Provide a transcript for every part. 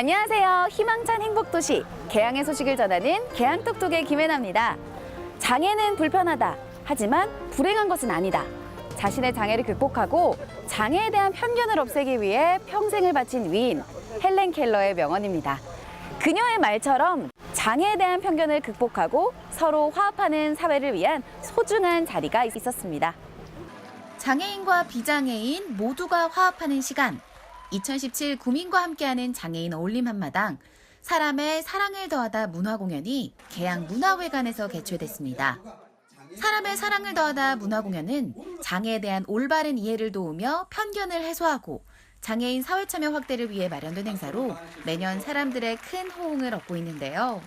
안녕하세요. 희망찬 행복도시 계양의 소식을 전하는 계양톡톡의 김혜나입니다. 장애는 불편하다. 하지만 불행한 것은 아니다. 자신의 장애를 극복하고 장애에 대한 편견을 없애기 위해 평생을 바친 위인 헬렌 켈러의 명언입니다. 그녀의 말처럼 장애에 대한 편견을 극복하고 서로 화합하는 사회를 위한 소중한 자리가 있었습니다. 장애인과 비장애인 모두가 화합하는 시간. 2017 구민과 함께하는 장애인 어울림 한마당 사람의 사랑을 더하다 문화공연이 계양 문화회관에서 개최됐습니다. 사람의 사랑을 더하다 문화공연은 장애에 대한 올바른 이해를 도우며 편견을 해소하고 장애인 사회참여 확대를 위해 마련된 행사로 매년 사람들의 큰 호응을 얻고 있는데요.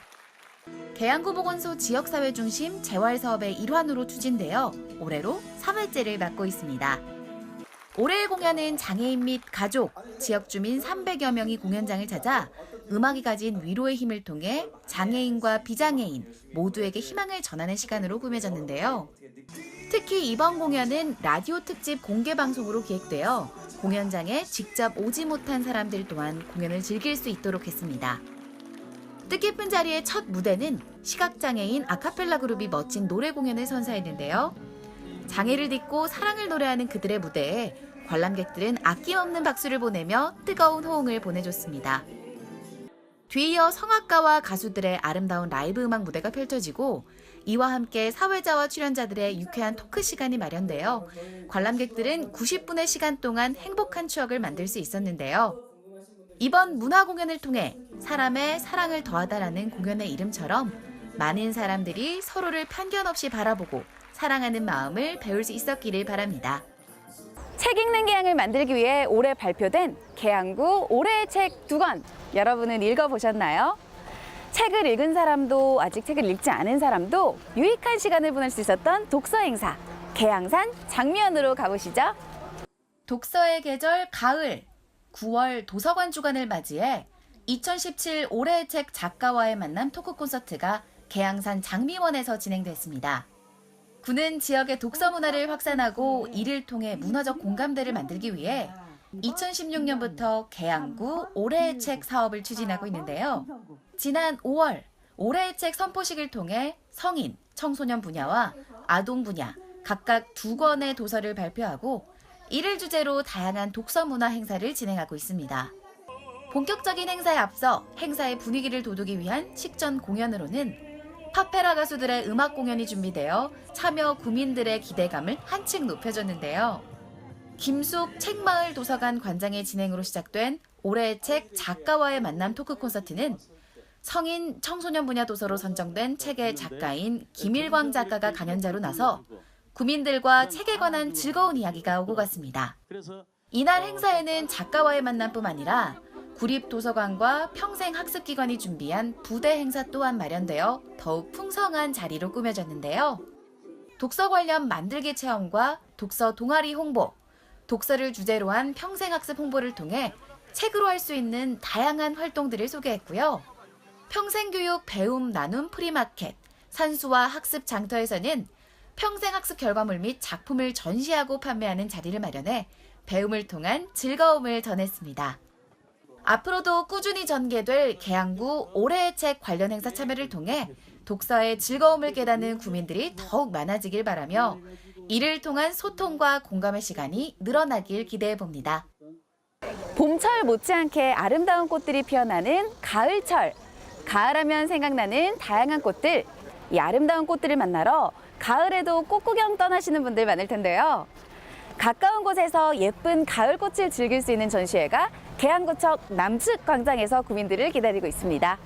계양구 보건소 지역사회 중심 재활사업의 일환으로 추진되어 올해로 3회째를 맡고 있습니다. 올해의 공연은 장애인 및 가족, 지역 주민 300여 명이 공연장을 찾아 음악이 가진 위로의 힘을 통해 장애인과 비장애인 모두에게 희망을 전하는 시간으로 꾸며졌는데요. 특히 이번 공연은 라디오 특집 공개 방송으로 기획되어 공연장에 직접 오지 못한 사람들 또한 공연을 즐길 수 있도록 했습니다. 뜻깊은 자리의 첫 무대는 시각장애인 아카펠라 그룹이 멋진 노래 공연을 선사했는데요. 장애를 딛고 사랑을 노래하는 그들의 무대에 관람객들은 아낌없는 박수를 보내며 뜨거운 호응을 보내줬습니다. 뒤이어 성악가와 가수들의 아름다운 라이브 음악 무대가 펼쳐지고 이와 함께 사회자와 출연자들의 유쾌한 토크 시간이 마련되어 관람객들은 90분의 시간 동안 행복한 추억을 만들 수 있었는데요. 이번 문화 공연을 통해 사람의 사랑을 더하다라는 공연의 이름처럼 많은 사람들이 서로를 편견 없이 바라보고 사랑하는 마음을 배울 수 있었기를 바랍니다. 책 읽는 계양을 만들기 위해 올해 발표된 계양구 올해의 책 2권 여러분은 읽어보셨나요? 책을 읽은 사람도 아직 책을 읽지 않은 사람도 유익한 시간을 보낼 수 있었던 독서 행사 계양산 장미원으로 가보시죠. 독서의 계절 가을 9월 도서관 주간을 맞이해 2017 올해의 책 작가와의 만남 토크 콘서트가 계양산 장미원에서 진행됐습니다. 구는 지역의 독서 문화를 확산하고 이를 통해 문화적 공감대를 만들기 위해 2016년부터 계양구 올해의 책 사업을 추진하고 있는데요. 지난 5월 올해의 책 선포식을 통해 성인, 청소년 분야와 아동 분야 각각 2권의 도서를 발표하고 이를 주제로 다양한 독서 문화 행사를 진행하고 있습니다. 본격적인 행사에 앞서 행사의 분위기를 돋우기 위한 식전 공연으로는 파페라 가수들의 음악 공연이 준비되어 참여 구민들의 기대감을 한층 높여줬는데요. 김숙 책마을 도서관 관장의 진행으로 시작된 올해의 책 작가와의 만남 토크 콘서트는 성인, 청소년 분야 도서로 선정된 책의 작가인 김일광 작가가 강연자로 나서 구민들과 책에 관한 즐거운 이야기가 오고 갔습니다. 이날 행사에는 작가와의 만남뿐 아니라 구립도서관과 평생학습기관이 준비한 부대 행사 또한 마련되어 더욱 풍성한 자리로 꾸며졌는데요. 독서 관련 만들기 체험과 독서 동아리 홍보, 독서를 주제로 한 평생학습 홍보를 통해 책으로 할 수 있는 다양한 활동들을 소개했고요. 평생교육 배움 나눔 프리마켓, 산수와 학습 장터에서는 평생학습 결과물 및 작품을 전시하고 판매하는 자리를 마련해 배움을 통한 즐거움을 전했습니다. 앞으로도 꾸준히 전개될 계양구 올해의 책 관련 행사 참여를 통해 독서의 즐거움을 깨닫는 구민들이 더욱 많아지길 바라며 이를 통한 소통과 공감의 시간이 늘어나길 기대해 봅니다. 봄철 못지않게 아름다운 꽃들이 피어나는 가을철. 가을하면 생각나는 다양한 꽃들. 이 아름다운 꽃들을 만나러 가을에도 꽃 구경 떠나시는 분들 많을 텐데요. 가까운 곳에서 예쁜 가을꽃을 즐길 수 있는 전시회가 계양구청 남측 광장에서 구민들을 기다리고 있습니다.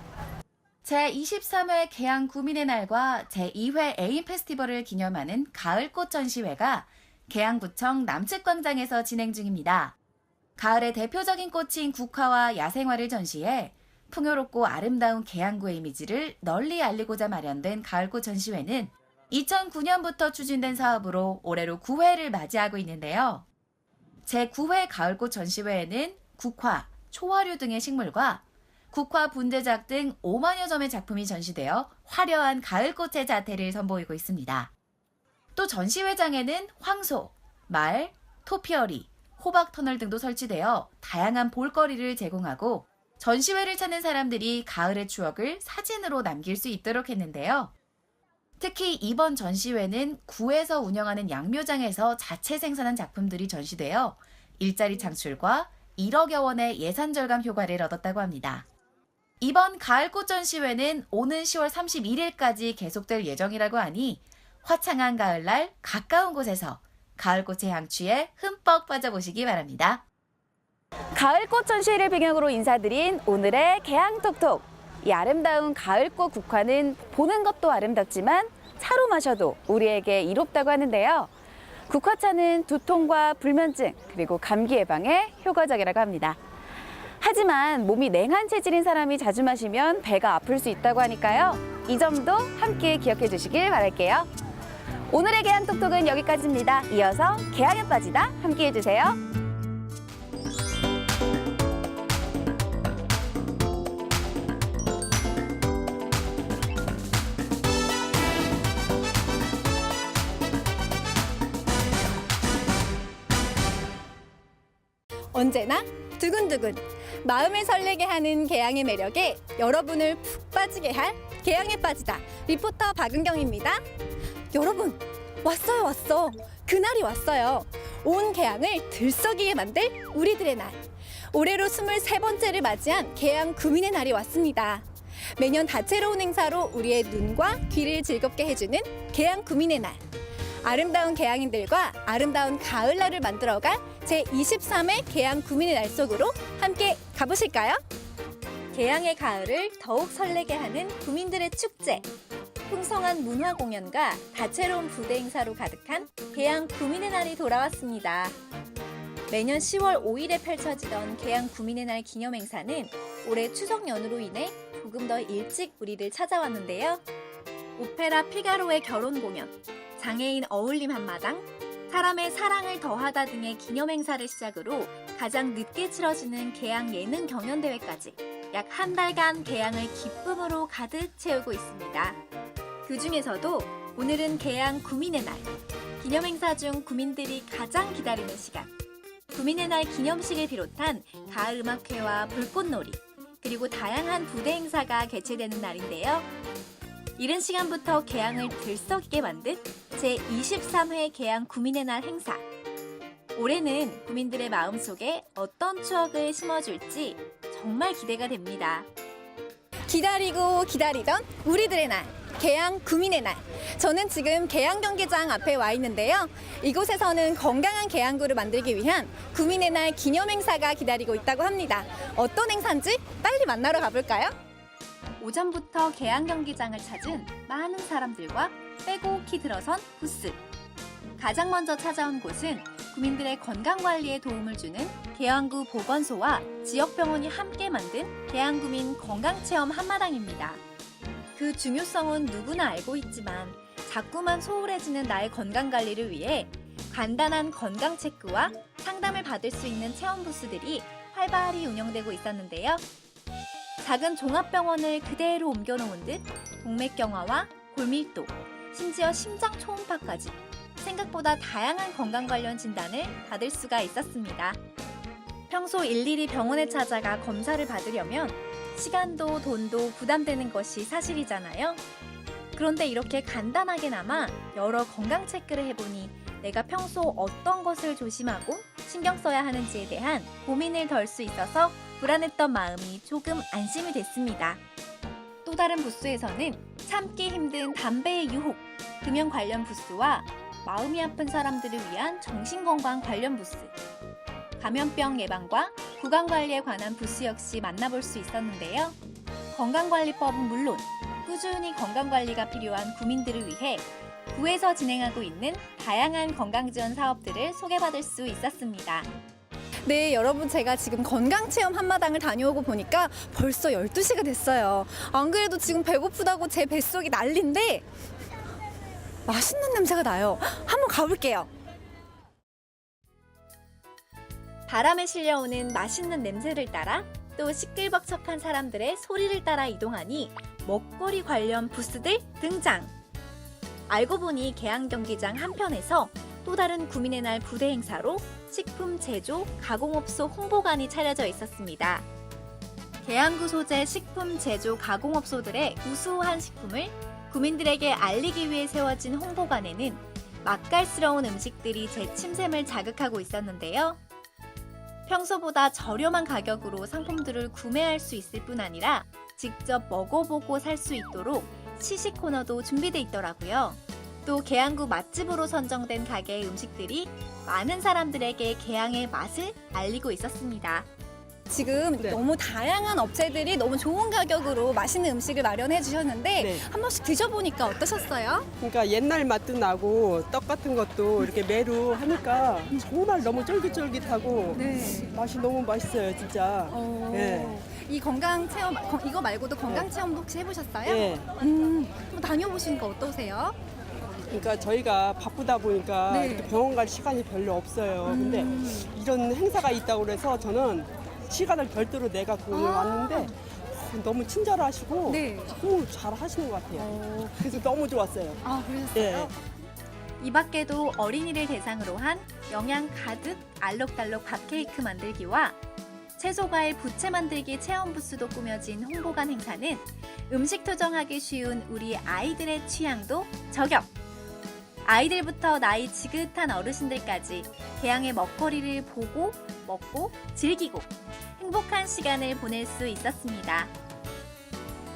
제23회 계양 구민의 날과 제2회 애인 페스티벌을 기념하는 가을꽃 전시회가 계양구청 남측 광장에서 진행 중입니다. 가을의 대표적인 꽃인 국화와 야생화를 전시해 풍요롭고 아름다운 계양구의 이미지를 널리 알리고자 마련된 가을꽃 전시회는 2009년부터 추진된 사업으로 올해로 9회를 맞이하고 있는데요. 제9회 가을꽃 전시회에는 국화, 초화류 등의 식물과 국화 분재작 등 5만여 점의 작품이 전시되어 화려한 가을꽃의 자태를 선보이고 있습니다. 또 전시회장에는 황소, 말, 토피어리, 호박터널 등도 설치되어 다양한 볼거리를 제공하고 전시회를 찾는 사람들이 가을의 추억을 사진으로 남길 수 있도록 했는데요. 특히 이번 전시회는 구에서 운영하는 양묘장에서 자체 생산한 작품들이 전시되어 일자리 창출과 1억여 원의 예산 절감 효과를 얻었다고 합니다. 이번 가을꽃 전시회는 오는 10월 31일까지 계속될 예정이라고 하니 화창한 가을날 가까운 곳에서 가을꽃의 향취에 흠뻑 빠져보시기 바랍니다. 가을꽃 전시회를 배경으로 인사드린 오늘의 개항톡톡. 이 아름다운 가을꽃 국화는 보는 것도 아름답지만 차로 마셔도 우리에게 이롭다고 하는데요. 국화차는 두통과 불면증 그리고 감기 예방에 효과적이라고 합니다. 하지만 몸이 냉한 체질인 사람이 자주 마시면 배가 아플 수 있다고 하니까요. 이 점도 함께 기억해 주시길 바랄게요. 오늘의 개항톡톡은 여기까지입니다. 이어서 개항에 빠지다 함께 해주세요. 언제나 두근두근 마음을 설레게 하는 개항의 매력에 여러분을 푹 빠지게 할 개항에 빠지다 리포터 박은경입니다. 여러분 왔어. 그날이 왔어요. 온 개항을 들썩이게 만들 우리들의 날. 올해로 23번째를 맞이한 개항 구민의 날이 왔습니다. 매년 다채로운 행사로 우리의 눈과 귀를 즐겁게 해주는 개항 구민의 날. 아름다운 개항인들과 아름다운 가을날을 만들어갈 제23회 개항 구민의 날 속으로 함께 가보실까요? 개항의 가을을 더욱 설레게 하는 구민들의 축제. 풍성한 문화 공연과 다채로운 부대 행사로 가득한 개항 구민의 날이 돌아왔습니다. 매년 10월 5일에 펼쳐지던 개항 구민의 날 기념 행사는 올해 추석 연휴로 인해 조금 더 일찍 우리를 찾아왔는데요. 오페라 피가로의 결혼 공연, 장애인 어울림 한마당, 사람의 사랑을 더하다 등의 기념 행사를 시작으로 가장 늦게 치러지는 개항 예능 경연대회까지 약 한 달간 개항을 기쁨으로 가득 채우고 있습니다. 그 중에서도 오늘은 개항 구민의 날, 기념 행사 중 구민들이 가장 기다리는 시간, 구민의 날 기념식을 비롯한 가을 음악회와 불꽃놀이, 그리고 다양한 부대 행사가 개최되는 날인데요. 이른 시간부터 개항을 들썩이게 만든 제23회 개항 구민의 날 행사. 올해는 구민들의 마음속에 어떤 추억을 심어줄지 정말 기대가 됩니다. 기다리고 기다리던 우리들의 날, 개항 구민의 날. 저는 지금 개항 경기장 앞에 와 있는데요. 이곳에서는 건강한 개항구를 만들기 위한 구민의 날 기념 행사가 기다리고 있다고 합니다. 어떤 행사인지 빨리 만나러 가볼까요? 오전부터 개항 경기장을 찾은 많은 사람들과 빼곡히 들어선 부스. 가장 먼저 찾아온 곳은 구민들의 건강관리에 도움을 주는 개항구 보건소와 지역병원이 함께 만든 개항구민 건강체험 한마당입니다. 그 중요성은 누구나 알고 있지만 자꾸만 소홀해지는 나의 건강관리를 위해 간단한 건강체크와 상담을 받을 수 있는 체험 부스들이 활발히 운영되고 있었는데요. 작은 종합병원을 그대로 옮겨놓은 듯 동맥경화와 골밀도, 심지어 심장 초음파까지 생각보다 다양한 건강 관련 진단을 받을 수가 있었습니다. 평소 일일이 병원에 찾아가 검사를 받으려면 시간도 돈도 부담되는 것이 사실이잖아요. 그런데 이렇게 간단하게나마 여러 건강 체크를 해보니 내가 평소 어떤 것을 조심하고 신경 써야 하는지에 대한 고민을 덜 수 있어서 불안했던 마음이 조금 안심이 됐습니다. 또 다른 부스에서는 참기 힘든 담배의 유혹, 금연 관련 부스와 마음이 아픈 사람들을 위한 정신건강 관련 부스, 감염병 예방과 구강관리에 관한 부스 역시 만나볼 수 있었는데요. 건강관리법은 물론 꾸준히 건강관리가 필요한 구민들을 위해 구에서 진행하고 있는 다양한 건강지원 사업들을 소개받을 수 있었습니다. 네, 여러분 제가 지금 건강체험 한마당을 다녀오고 보니까 벌써 12시가 됐어요. 안 그래도 지금 배고프다고 제 뱃속이 난린데 맛있는 냄새가 나요. 한번 가볼게요. 바람에 실려오는 맛있는 냄새를 따라 또 시끌벅적한 사람들의 소리를 따라 이동하니 먹거리 관련 부스들 등장! 알고 보니 개항경기장 한편에서 또 다른 구민의 날 부대 행사로 식품 제조, 가공업소 홍보관이 차려져 있었습니다. 계양구 소재 식품 제조 가공업소들의 우수한 식품을 구민들에게 알리기 위해 세워진 홍보관에는 맛깔스러운 음식들이 제 침샘을 자극하고 있었는데요. 평소보다 저렴한 가격으로 상품들을 구매할 수 있을 뿐 아니라 직접 먹어보고 살 수 있도록 시식 코너도 준비돼 있더라고요. 또 계양구 맛집으로 선정된 가게의 음식들이 많은 사람들에게 계양의 맛을 알리고 있었습니다. 지금 네. 너무 다양한 업체들이 너무 좋은 가격으로 맛있는 음식을 마련해 주셨는데 네. 한 번씩 드셔보니까 어떠셨어요? 그러니까 옛날 맛도 나고 떡 같은 것도 이렇게 매루 하니까 정말 너무 쫄깃쫄깃하고 네. 맛이 너무 맛있어요, 진짜. 네. 이 건강 체험 이거 말고도 건강 체험도 혹시 해보셨어요? 네. 한번 다녀보시니까 어떠세요? 그러니까 저희가 바쁘다 보니까 네. 이렇게 병원 갈 시간이 별로 없어요. 근데 이런 행사가 있다고 그래서 저는 시간을 별도로 내갖고 오늘 왔는데 너무 친절하시고 네. 너무 잘 하시는 것 같아요. 그래서 너무 좋았어요. 아, 그러셨어요? 예. 이 밖에도 어린이를 대상으로 한 영양 가득 알록달록 밥 케이크 만들기와 채소과일 부채 만들기 체험 부스도 꾸며진 홍보관 행사는 음식 도정하기 쉬운 우리 아이들의 취향도 저격! 아이들부터 나이 지긋한 어르신들까지 계양의 먹거리를 보고, 먹고, 즐기고 행복한 시간을 보낼 수 있었습니다.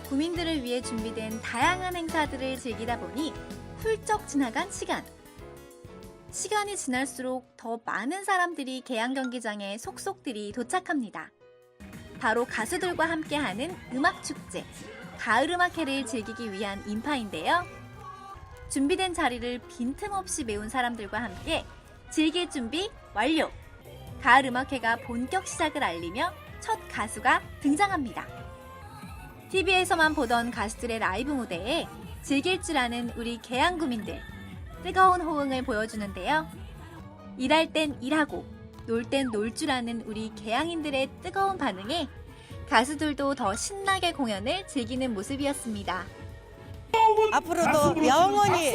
구민들을 위해 준비된 다양한 행사들을 즐기다 보니 훌쩍 지나간 시간. 시간이 지날수록 더 많은 사람들이 계양 경기장에 속속들이 도착합니다. 바로 가수들과 함께하는 음악축제, 가을음악회를 즐기기 위한 인파인데요. 준비된 자리를 빈틈없이 메운 사람들과 함께 즐길 준비 완료! 가을음악회가 본격 시작을 알리며 첫 가수가 등장합니다. TV에서만 보던 가수들의 라이브 무대에 즐길 줄 아는 우리 계양구민들 뜨거운 호응을 보여주는데요. 일할 땐 일하고 놀 땐 놀 줄 아는 우리 계양인들의 뜨거운 반응에 가수들도 더 신나게 공연을 즐기는 모습이었습니다. 앞으로도 영원히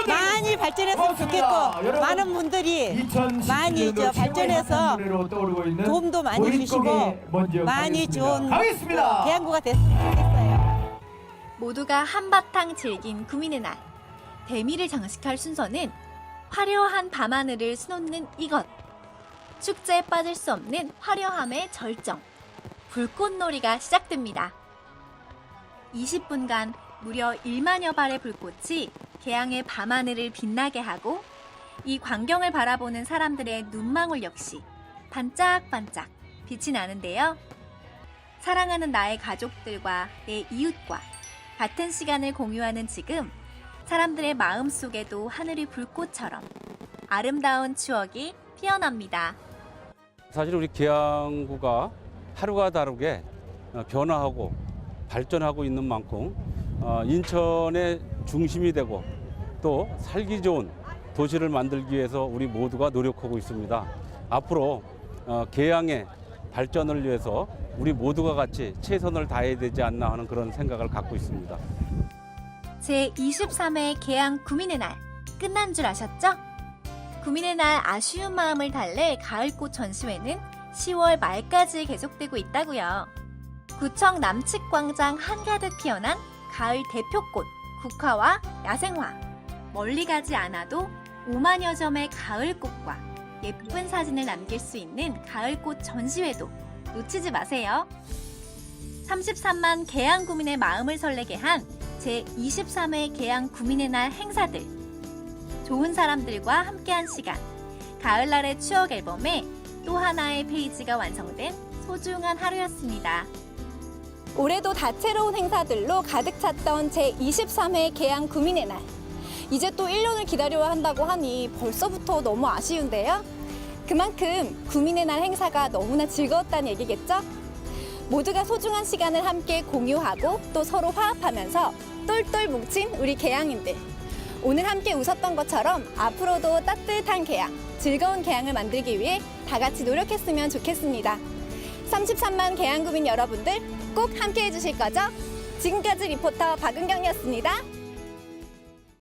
많이 발전했으면 좋겠고 많은 분들이 많이 발전해서 도움도 많이 주시고 많이 좋은 계양구가 됐으면 좋겠어요. 모두가 한바탕 즐긴 구민의 날. 대미를 장식할 순서는 화려한 밤하늘을 수놓는 이것. 축제에 빠질 수 없는 화려함의 절정. 불꽃놀이가 시작됩니다. 20분간 무려 1만여 발의 불꽃이 계양의 밤하늘을 빛나게 하고 이 광경을 바라보는 사람들의 눈망울 역시 반짝반짝 빛이 나는데요. 사랑하는 나의 가족들과 내 이웃과 같은 시간을 공유하는 지금 사람들의 마음 속에도 하늘이 불꽃처럼 아름다운 추억이 피어납니다. 사실 우리 계양구가 하루가 다르게 변화하고 발전하고 있는 만큼 인천의 중심이 되고 또 살기 좋은 도시를 만들기 위해서 우리 모두가 노력하고 있습니다. 앞으로 계양의 발전을 위해서 우리 모두가 같이 최선을 다해야 되지 않나 하는 그런 생각을 갖고 있습니다. 제23회 계양 구민의 날 끝난 줄 아셨죠? 구민의 날 아쉬운 마음을 달랠 가을꽃 전시회는 10월 말까지 계속되고 있다고요. 구청 남측광장 한가득 피어난 가을 대표꽃 국화와 야생화. 멀리 가지 않아도 5만여 점의 가을꽃과 예쁜 사진을 남길 수 있는 가을꽃 전시회도 놓치지 마세요. 33만 계양 구민의 마음을 설레게 한 제23회 계양 구민의 날 행사들. 좋은 사람들과 함께한 시간. 가을날의 추억 앨범에 또 하나의 페이지가 완성된 소중한 하루였습니다. 올해도 다채로운 행사들로 가득 찼던 제23회 계양 구민의 날. 이제 또 1년을 기다려야 한다고 하니 벌써부터 너무 아쉬운데요. 그만큼 구민의 날 행사가 너무나 즐거웠다는 얘기겠죠? 모두가 소중한 시간을 함께 공유하고 또 서로 화합하면서 똘똘 뭉친 우리 계양인들. 오늘 함께 웃었던 것처럼 앞으로도 따뜻한 계양, 즐거운 계양을 만들기 위해 다 같이 노력했으면 좋겠습니다. 33만 계양구민 여러분들 꼭 함께 해주실 거죠? 지금까지 리포터 박은경이었습니다.